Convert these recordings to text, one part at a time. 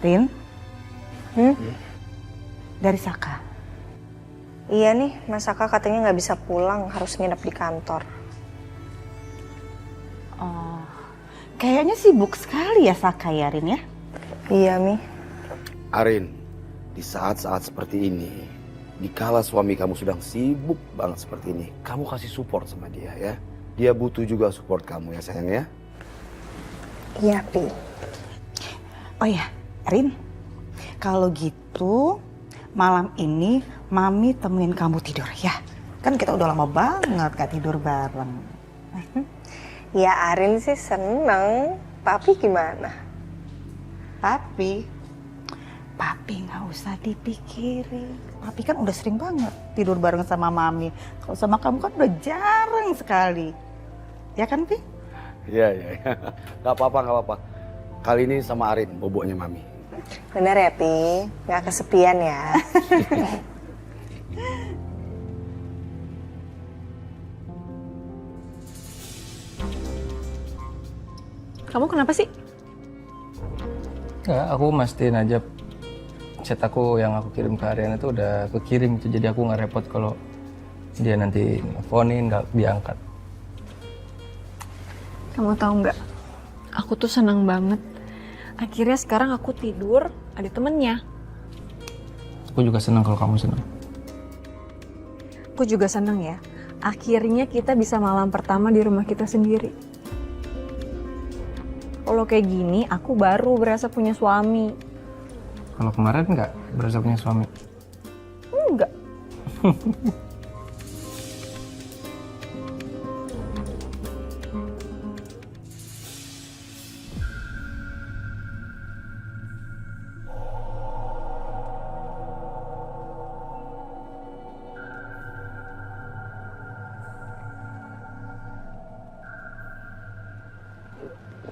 Rin? Dari Saka. Iya nih, Mas Saka katanya nggak bisa pulang, harus nginep di kantor. Oh, kayaknya sibuk sekali ya Saka ya Rin ya? Iya, Mi. Arin, di saat-saat seperti ini, dikala suami kamu sedang sibuk banget seperti ini, kamu kasih support sama dia ya. Dia butuh juga support kamu ya sayang ya. Iya, Pi. Oh ya, Rin, kalau gitu malam ini Mami temenin kamu tidur ya. Kan kita udah lama banget gak tidur bareng. Ya Arin sih seneng. Papi gimana? Papi nggak usah dipikirin. Papi kan udah sering banget tidur bareng sama Mami. Kalau sama kamu kan udah jarang sekali. Ya kan, Pi? Iya. Gak apa-apa. Kali ini sama Arin, boboknya Mami. Bener ya, Pi? Nggak kesepian ya? Kamu kenapa sih? Enggak, aku mastiin aja chat aku yang aku kirim ke Ariana itu udah kekirim itu, jadi aku nggak repot kalau dia nanti nelfonin nggak diangkat. Kamu tahu nggak? Aku tuh senang banget. Akhirnya sekarang aku tidur ada temennya. Aku juga senang kalau kamu senang. Aku juga senang ya. Akhirnya kita bisa malam pertama di rumah kita sendiri. Kalau kayak gini, aku baru berasa punya suami. Kalau kemarin nggak berasa punya suami? Enggak.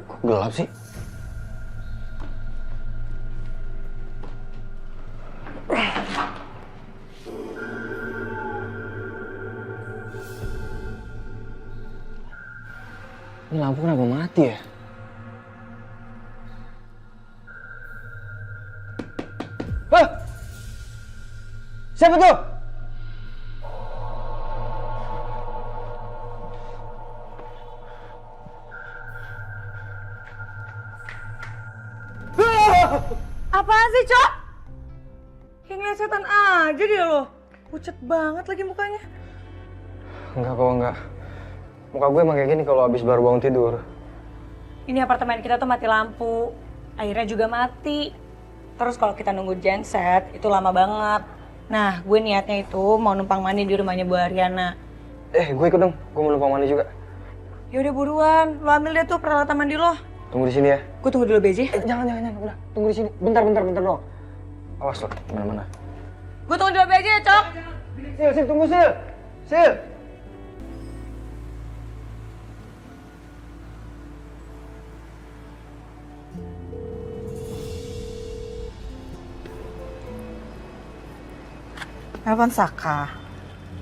Kok gelap sih? Ini lampu kenapa mati ya? Hah? Siapa tuh? Apaan sih, Cok? Kayak ngeliat setan aja dia loh. Pucet banget lagi mukanya. Enggak kok, enggak. Muka gue emang kayak gini kalau habis baru bangun tidur. Ini apartemen kita tuh mati lampu, airnya juga mati. Terus kalau kita nunggu genset itu lama banget. Nah, gue niatnya itu mau numpang mandi di rumahnya Bu Ariana. Gue ikut dong, gue mau numpang mandi juga. Yaudah buruan, lo ambil deh tuh peralatan mandi lo. Tunggu di sini ya. Gue tunggu dulu Beji. Jangan, udah. Tunggu di sini. Bentar dong. Awas lo, kemana-mana. Gue tunggu dulu Beji ya, Cok. Sil, tunggu Sil. Telepon Saka.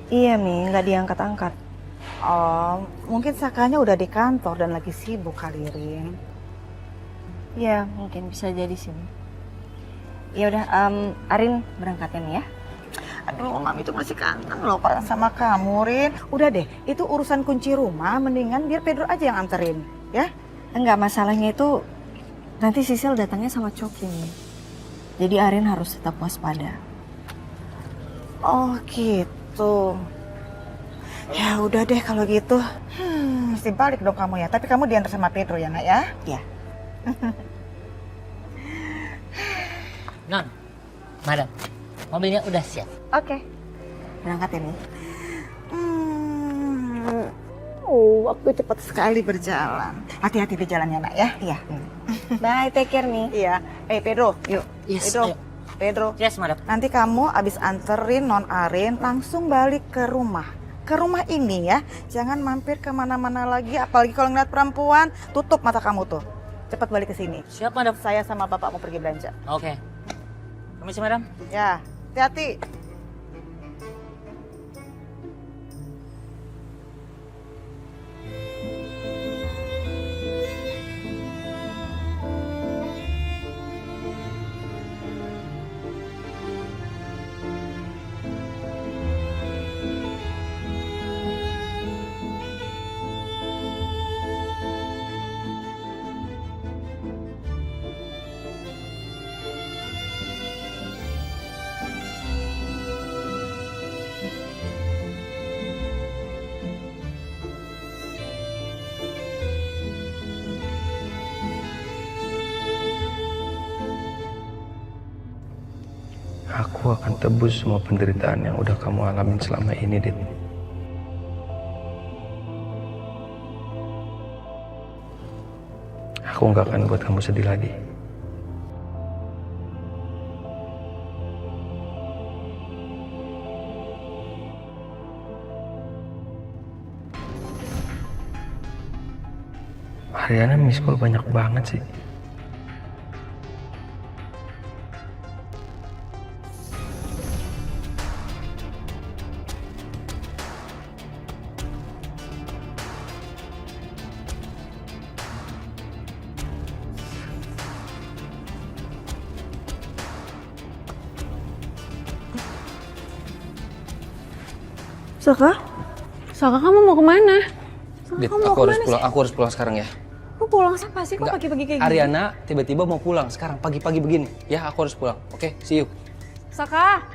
Iya, Mi. Nggak diangkat-angkat. Oh, mungkin Sakanya udah di kantor dan lagi sibuk kali, Rin. Iya, mungkin bisa jadi sih. Ya udah, Arin berangkatin ya. Aduh, Mami tuh masih kangen loh Pak sama kamu, Rin. Udah deh, itu urusan kunci rumah, mendingan biar Pedro aja yang anterin, ya? Enggak, masalahnya itu nanti Sisil datangnya sama Coki nih. Jadi Arin harus tetap waspada. Oh gitu. Ya udah deh kalau gitu. Mesti balik dong kamu ya. Tapi kamu diantar sama Pedro ya, Nak ya? Ya. Non, madam, mobilnya udah siap. Oke. Berangkat ya, Mi. Waktu cepat sekali berjalan. Hati-hati di jalannya, Nak ya? Iya. Bye, take care, Mi. Iya. Pedro, yuk. Yes, Pedro. ayo. Pedro. Yes, madam. Nanti kamu abis anterin Non Arin langsung balik ke rumah. Ke rumah ini ya. Jangan mampir kemana-mana lagi. Apalagi kalau ngeliat perempuan, tutup mata kamu tuh. Cepat balik ke sini. Siap, madam. Saya sama bapak mau pergi belanja. Oke. Permisi, madam. Ya, hati-hati. Aku akan tebus semua penderitaan yang udah kamu alamin selama ini, Dit. Aku nggak akan buat kamu sedih lagi. Ariana miss call banyak banget sih. Saka? Saka kamu mau kemana? Saka Dit, kamu mau aku harus kemana pulang. sih? Aku harus pulang sekarang ya. Lu pulang siapa sih? Kok Enggak, pagi-pagi kayak gini? Ariana tiba-tiba mau pulang sekarang pagi-pagi begini. Ya, aku harus pulang. Oke, see you. Saka,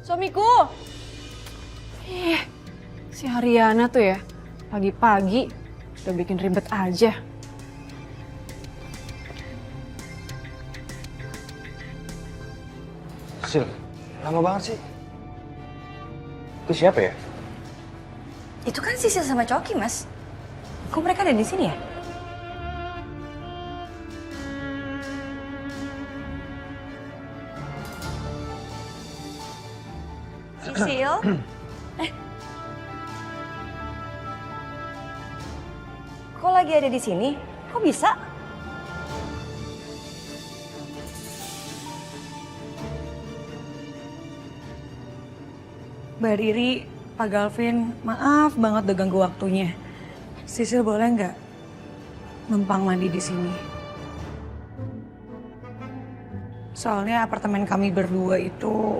suamiku. Si Ariana tuh ya, pagi-pagi udah bikin ribet aja. Sil, lama banget sih. Itu siapa ya? Itu kan Sisil sama Coki, Mas. Kok mereka ada di sini ya? Sisil? Kok lagi ada di sini? Kok bisa? Mbak Riri, Pak Galvin, maaf banget udah ganggu waktunya. Sisil boleh nggak numpang mandi di sini? Soalnya apartemen kami berdua itu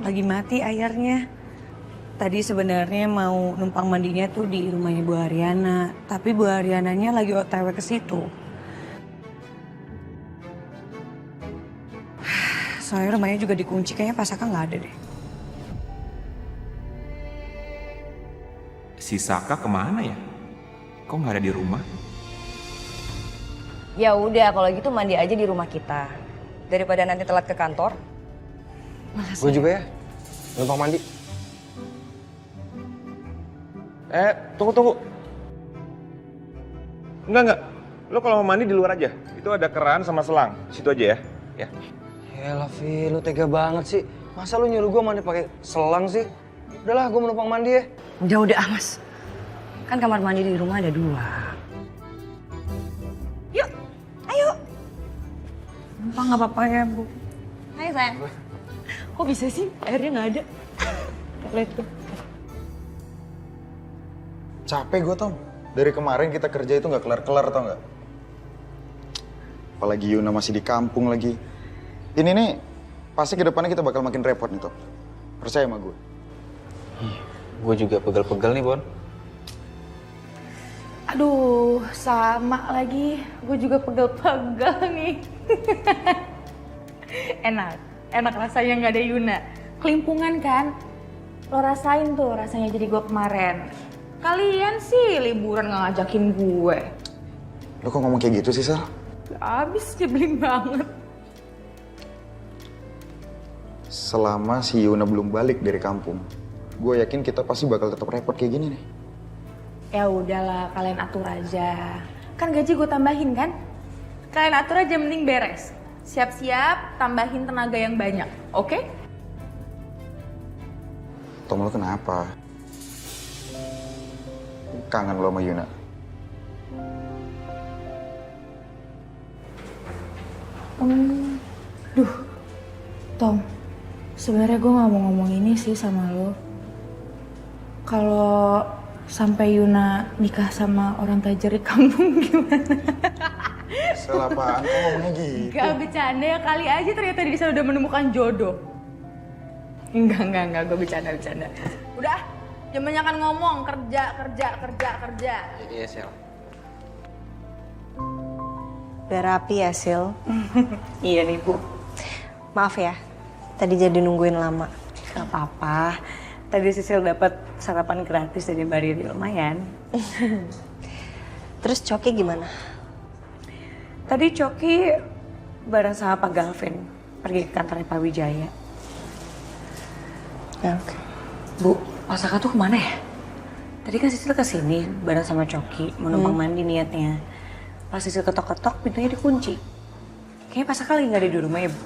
lagi mati airnya. Tadi sebenarnya mau numpang mandinya tuh di rumahnya Bu Ariana, tapi Bu Ariananya lagi OTW ke situ. Soalnya rumahnya juga dikunci, kayaknya Pak Saka nggak ada deh. Si Saka kemana ya? Kok nggak ada di rumah? Ya udah, kalau gitu mandi aja di rumah kita. Daripada nanti telat ke kantor. Gue juga ya. Numpang mandi. Tunggu. Enggak. Lo kalau mau mandi di luar aja. Itu ada keran sama selang. Situ aja ya. Ya. Yalah, Vi, lu tega banget sih. Masa lu nyuruh gue mandi pakai selang sih? Udahlah, gue mau numpang mandi ya. Udah Mas. Kan kamar mandi di rumah ada 2. Yuk, ayo. Numpang nggak apa-apa ya, Bu. Hai, sayang. Kok bisa sih? Airnya nggak ada. Lihat tuh. Capek gue, Tom. Dari kemarin kita kerja itu nggak kelar-kelar, tau nggak? Apalagi Yuna masih di kampung lagi. Ini nih, pasti ke depannya kita bakal makin repot nih, Tom. Percaya sama gue. Gue juga pegel-pegel nih, Bon. Aduh, sama lagi. Gue juga pegel-pegel nih. Enak rasanya nggak ada Yuna. Kelimpungan kan? Lo rasain tuh rasanya jadi gue kemarin. Kalian sih liburan nggak ngajakin gue. Lo kok ngomong kayak gitu sih, Sal? Abis nyebelin banget. Selama si Yuna belum balik dari kampung, gue yakin kita pasti bakal tetap repot kayak gini nih. Ya udahlah, kalian atur aja. Kan gaji gue tambahin kan? Kalian atur aja, mending beres. Siap-siap, tambahin tenaga yang banyak, oke? Tom, lo kenapa? Kangen lo sama Yuna? Tom, sebenarnya gue gak mau ngomong ini sih sama lo. Kalau sampai Yuna nikah sama orang tajir di kampung gimana? Salah apaan? Kok ngomongnya gitu? Gak bercanda ya, kali aja ternyata di sana udah menemukan jodoh. Enggak, gue bercanda. Udah, jangan banyakan ngomong, kerja. Iya, Sel. Udah rapi ya, Sil? Iya nih, Bu. Maaf ya, tadi jadi nungguin lama. Gak apa-apa. Tadi Sisil dapat sarapan gratis dari Mbak Riri, lumayan. Terus Coki gimana? Tadi Coki bareng sama Pak Galvin pergi ke kantornya Pak Wijaya. Ya, oke. Bu, Pak Saka tuh kemana ya? Tadi kan Sisil kesini bareng sama Coki, mau numpang mandi niatnya. Pas Sisil ketok-ketok, pintunya dikunci. Kayaknya Pak Saka lagi nggak ada di rumah ya, Bu?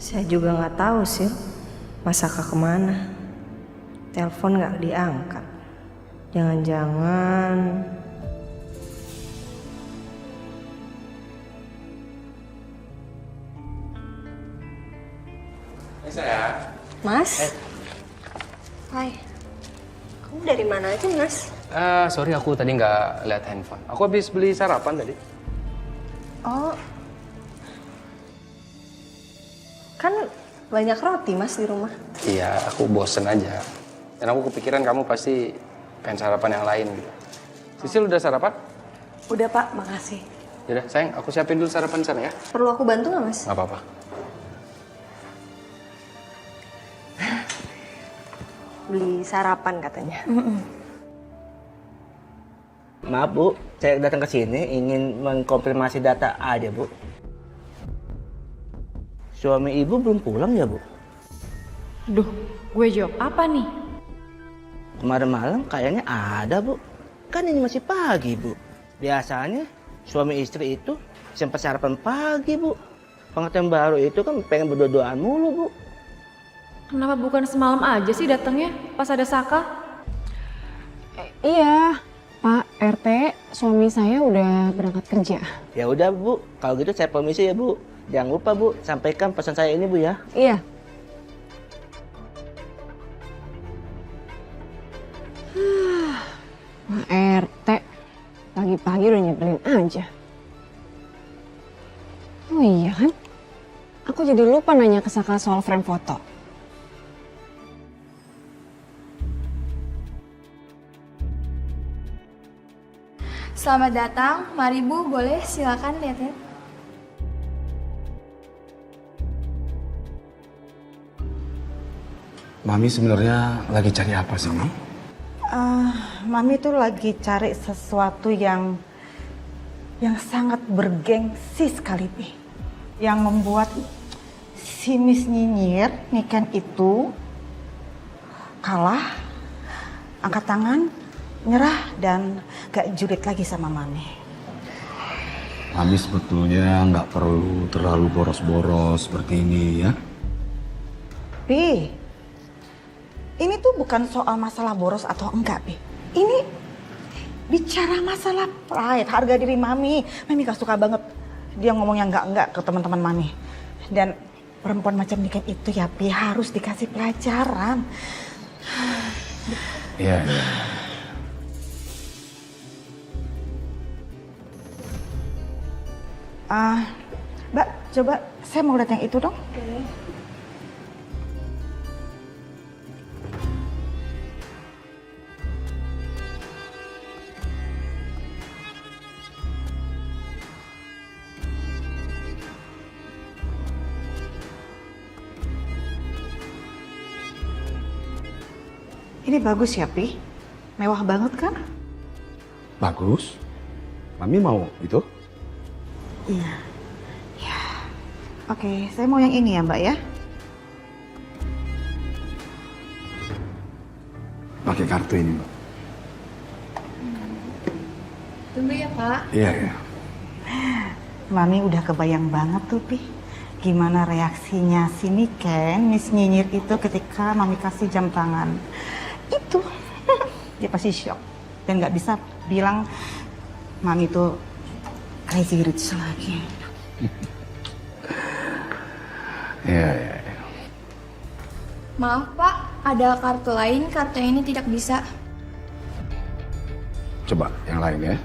Saya juga nggak tahu sih. Mas Saka kemana? Telepon nggak diangkat. Jangan-jangan... Mas? Hai. Kamu dari mana aja, Mas? Sorry aku tadi nggak lihat handphone. Aku habis beli sarapan tadi. Oh. Kan banyak roti, Mas, di rumah. Iya, aku bosen aja. Dan aku kepikiran kamu pasti pengen sarapan yang lain gitu. Sisil udah sarapan? Udah, Pak. Makasih. Yaudah, sayang, aku siapin dulu sarapan sana ya. Perlu aku bantu nggak, Mas? Nggak apa-apa. Beli sarapan katanya. Maaf Bu, saya datang ke sini ingin mengkonfirmasi data aja Bu. Suami Ibu belum pulang ya Bu? Duh, gue jawab apa nih? Kemarin malam kayaknya ada Bu. Kan ini masih pagi Bu. Biasanya suami istri itu sempat sarapan pagi Bu. Pengantin baru itu kan pengen berdoa mulu Bu. Kenapa bukan semalam aja sih datangnya pas ada Saka? Iya, Pak RT, suami saya udah berangkat kerja. Ya udah Bu, kalau gitu saya permisi ya Bu. Jangan lupa Bu, sampaikan pesan saya ini Bu ya. Iya. Pak RT, pagi-pagi udah nyebelin aja. Oh iya kan? Aku jadi lupa nanya ke Saka soal frame foto. Selamat datang, mari Bu, boleh silakan lihat-lihat. Mami sebenarnya lagi cari apa sih, Mi? Mami tuh lagi cari sesuatu yang sangat bergengsi sekali, Pi. Yang membuat si Miss Nyinyir Niken itu kalah, angkat tangan, nyerah, dan gak julid lagi sama Mami. Mami sebetulnya nggak perlu terlalu boros-boros seperti ini ya. Pi, ini tuh bukan soal masalah boros atau enggak, Pi. Ini bicara masalah pride, harga diri Mami. Mami gak suka banget dia ngomong yang enggak ke teman-teman Mami. Dan perempuan macam Niken itu ya, Pi, harus dikasih pelajaran. Iya. Mbak, coba saya mau lihat yang itu dong. Ini bagus ya, Pi? Mewah banget kan? Bagus. Mami mau itu? Iya. Ya. Oke, saya mau yang ini ya, Mbak ya. Pakai kartu ini, Mbak. Tunggu ya, Pak. Iya, iya. Mami udah kebayang banget tuh, Pi. Gimana reaksinya si Niken, Miss Nyinyir itu ketika Mami kasih jam tangan. Itu. Dia pasti shock. Dan gak bisa bilang Mami tuh crazy rich lagi. Iya, iya. Maaf, Pak. Ada kartu lain, kartu yang ini tidak bisa. Coba yang lain ya.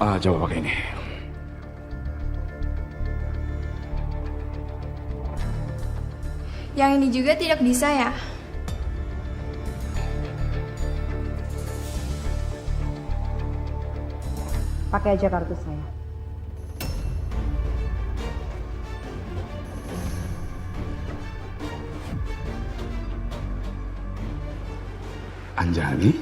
Coba pakai ini. Yang ini juga tidak bisa ya? Pakai aja kartu saya. Anjali.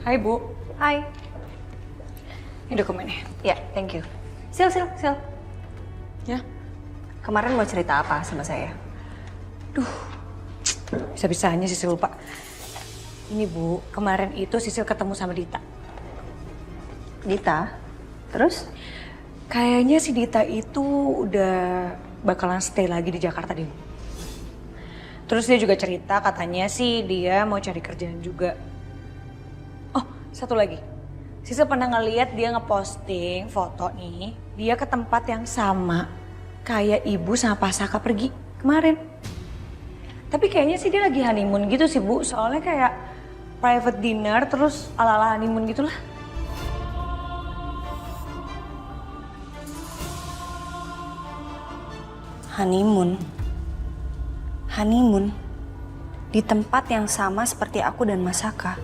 Hai Bu. Hai. Ini dokumennya. Ya, thank you. Sil. Ya. Kemarin mau cerita apa sama saya? Bisa-bisanya Sisil lupa. Ini Bu, kemarin itu Sisil ketemu sama Dita. Dita? Terus? Kayaknya si Dita itu udah bakalan stay lagi di Jakarta deh. Terus dia juga cerita katanya sih dia mau cari kerjaan juga. Oh, satu lagi. Sisil pernah ngeliat dia ngeposting foto nih. Dia ke tempat yang sama kayak ibu sama Pak Saka pergi kemarin. Tapi kayaknya sih dia lagi honeymoon gitu sih Bu. Soalnya kayak private dinner terus ala-ala honeymoon gitu lah. Honeymoon di tempat yang sama seperti aku dan Mas Saka.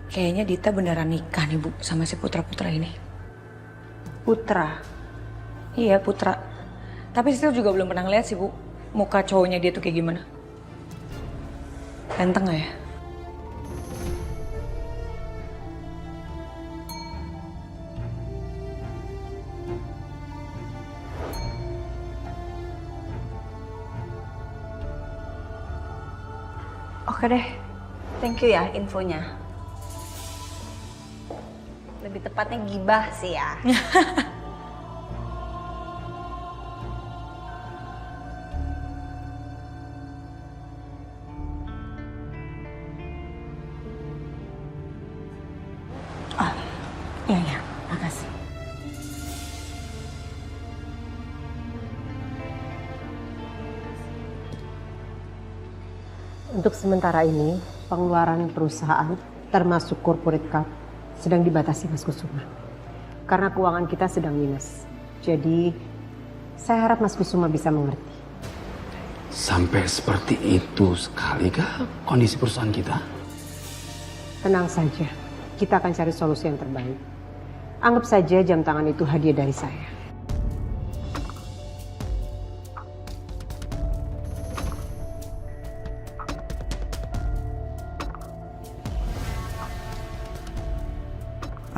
Kayaknya Dita beneran nikah nih Bu sama si Putra-Putra ini. Putra. Iya Putra. Tapi Sisil juga belum pernah ngeliat sih Bu muka cowoknya dia tuh kayak gimana. Ganteng gak ya? Oke deh, thank you ya infonya. Lebih tepatnya gibah sih ya. Iya, makasih. Untuk sementara ini, pengeluaran perusahaan termasuk corporate card sedang dibatasi Mas Kusuma. Karena keuangan kita sedang minus. Jadi, saya harap Mas Kusuma bisa mengerti. Sampai seperti itu sekali kah kondisi perusahaan kita? Tenang saja, kita akan cari solusi yang terbaik. Anggap saja jam tangan itu hadiah dari saya.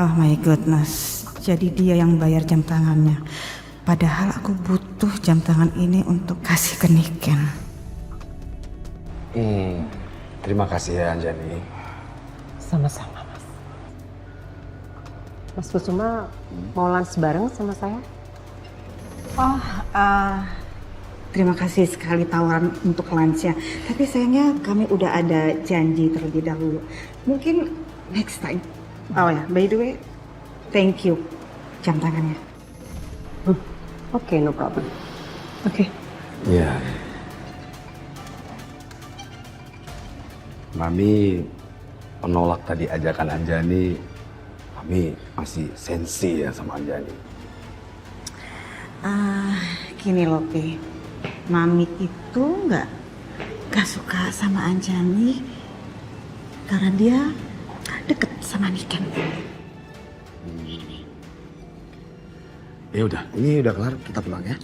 Oh my goodness, jadi dia yang bayar jam tangannya. Padahal aku butuh jam tangan ini untuk kasih ke Niken. Terima kasih ya Anjani. Sama-sama, Mas. Mas Kusuma mau lunch bareng sama saya? Oh, terima kasih sekali tawaran untuk lunch-nya. Tapi sayangnya kami udah ada janji terlebih dahulu. Mungkin next time. Oh ya, by the way, thank you jam tangannya. Oke, no problem. Oke. Iya. Mami menolak tadi ajakan Anjani. Mami masih sensi ya sama Anjani. Gini loh, Pi. Mami itu nggak suka sama Anjani karena dia deket sama Niken. Ya udah, ini udah kelar, kita pulang ya.